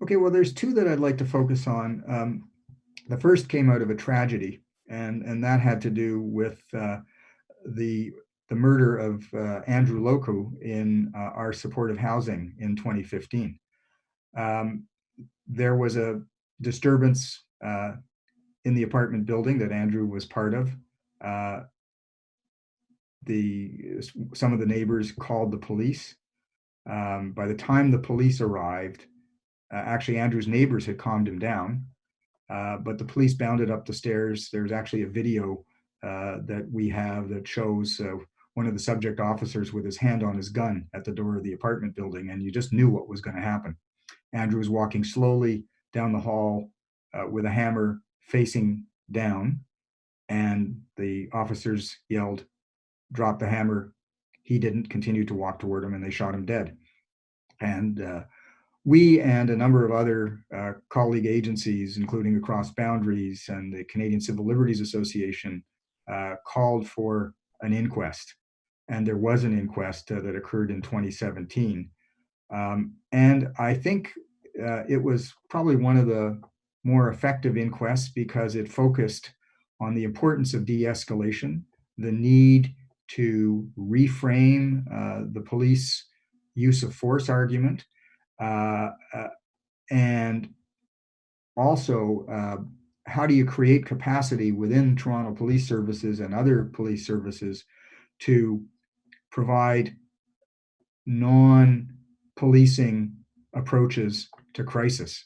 Okay, well, there's two that I'd like to focus on. The first came out of a tragedy, and that had to do with the the murder of Andrew Loku in our supportive housing in 2015. Um, there was a disturbance in the apartment building that Andrew was part of. Uh, the Some of the neighbors called the police. By the time the police arrived, actually Andrew's neighbors had calmed him down, but the police bounded up the stairs. There's actually a video that we have that shows one of the subject officers with his hand on his gun at the door of the apartment building, and you just knew what was going to happen. Andrew was walking slowly down the hall with a hammer facing down, and the officers yelled, "Drop the hammer." He didn't, continue to walk toward him, and they shot him dead. And we and a number of other colleague agencies, including Across Boundaries and the Canadian Civil Liberties Association, called for an inquest. And there was an inquest that occurred in 2017. And I think it was probably one of the more effective inquests because it focused on the importance of de escalation, the need to reframe the police use of force argument, uh, uh, and also how do you create capacity within Toronto Police Services and other police services to provide non-policing approaches to crisis,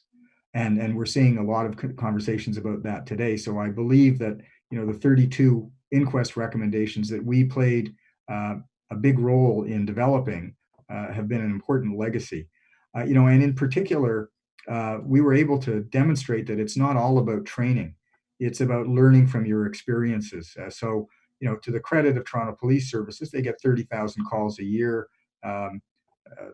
and we're seeing a lot of conversations about that today. So I believe that the 32 inquest recommendations that we played a big role in developing have been an important legacy. And in particular, we were able to demonstrate that it's not all about training; it's about learning from your experiences. To the credit of Toronto Police Services, they get 30,000 calls a year. Um, uh,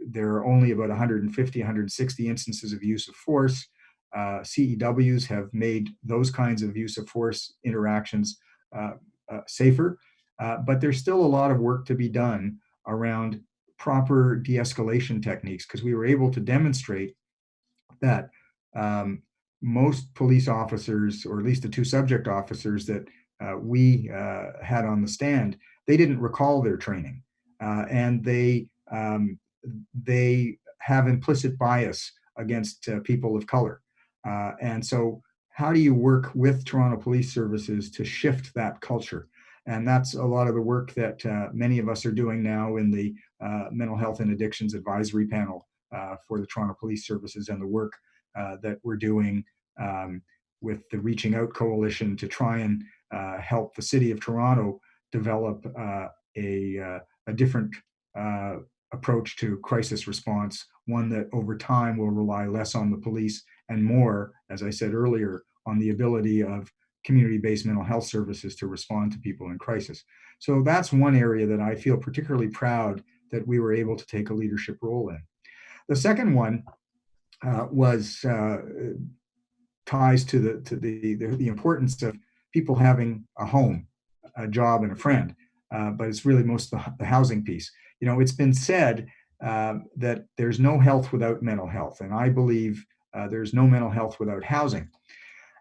there are only about 150, 160 instances of use of force. CEWs have made those kinds of use of force interactions uh, safer, but there's still a lot of work to be done around proper de escalation techniques because we were able to demonstrate that um, most police officers, or at least the two subject officers that we had on the stand, they didn't recall their training, and they have implicit bias against people of color. And so, how do you work with Toronto Police Services to shift that culture? And that's a lot of the work that many of us are doing now in the Mental Health and Addictions Advisory Panel for the Toronto Police Services, and the work that we're doing with the Reaching Out Coalition to try and help the City of Toronto develop a different uh, approach to crisis response, one that over time will rely less on the police and more, as I said earlier, on the ability of community-based mental health services to respond to people in crisis. So that's one area that I feel particularly proud that we were able to take a leadership role in. The second one was ties to the importance of people having a home, a job, and a friend. But it's really most the housing piece. It's been said that there's no health without mental health, and I believe there's no mental health without housing.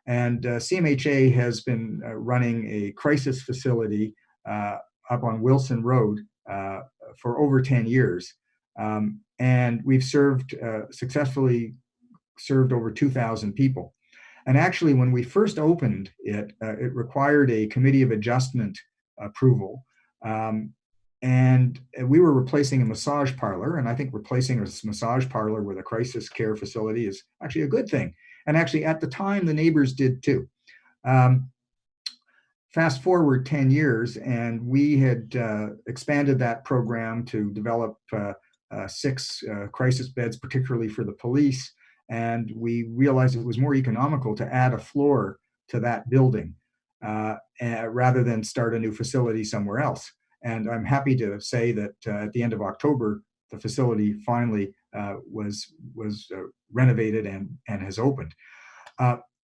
And CMHA has been running a crisis facility up on Wilson Road for over 10 years. And we've successfully served over 2,000 people. And actually, when we first opened it, it required a committee of adjustment approval. And we were replacing a massage parlor. And I think replacing a massage parlor with a crisis care facility is actually a good thing. And actually, at the time, the neighbors did too. Um, Fast forward 10 years, and we had expanded that program to develop six crisis beds, particularly for the police. And we realized it was more economical to add a floor to that building rather than start a new facility somewhere else. And I'm happy to say that at the end of October, the facility finally was renovated and has opened.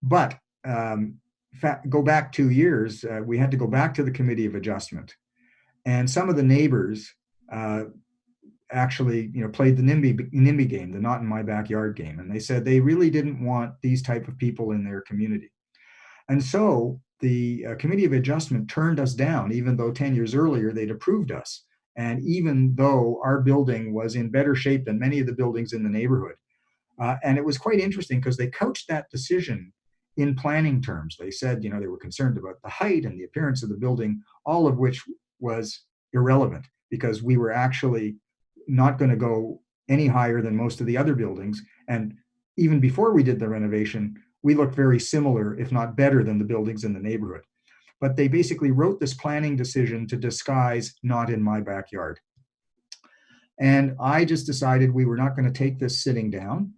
But go back 2 years, we had to go back to the Committee of Adjustment. And some of the neighbors actually, played the NIMBY game, the not in my backyard game. And they said they really didn't want these type of people in their community. And so the Committee of Adjustment turned us down, even though 10 years earlier they'd approved us. And even though our building was in better shape than many of the buildings in the neighborhood. And it was quite interesting because they couched that decision in planning terms. They said, they were concerned about the height and the appearance of the building, all of which was irrelevant because we were actually not going to go any higher than most of the other buildings. And even before we did the renovation, we looked very similar, if not better, than the buildings in the neighborhood. But they basically wrote this planning decision to disguise not in my backyard. And I just decided we were not going to take this sitting down.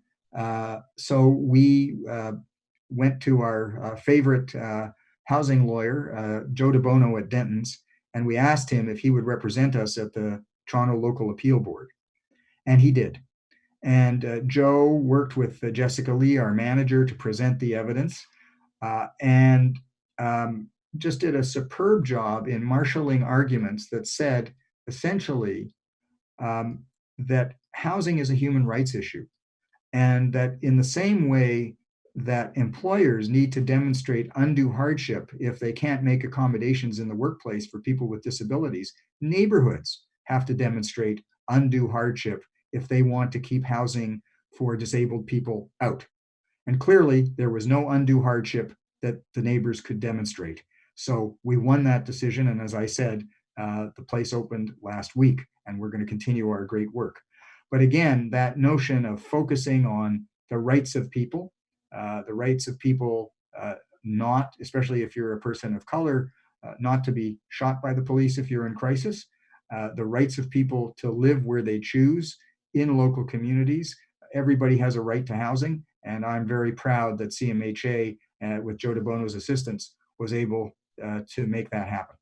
So we went to our favorite housing lawyer, Joe DeBono at Denton's, and we asked him if he would represent us at the Toronto Local Appeal Board. And he did. And Joe worked with Jessica Lee, our manager, to present the evidence, and just did a superb job in marshaling arguments that said, essentially, that housing is a human rights issue, and that in the same way that employers need to demonstrate undue hardship if they can't make accommodations in the workplace for people with disabilities, neighborhoods have to demonstrate undue hardship if they want to keep housing for disabled people out. And clearly, there was no undue hardship that the neighbors could demonstrate. So we won that decision. And as I said, the place opened last week, and we're going to continue our great work. But again, that notion of focusing on the rights of people, not, especially if you're a person of color, not to be shot by the police if you're in crisis, the rights of people to live where they choose in local communities. Everybody has a right to housing, and I'm very proud that CMHA, with Joe DeBono's assistance, was able to make that happen.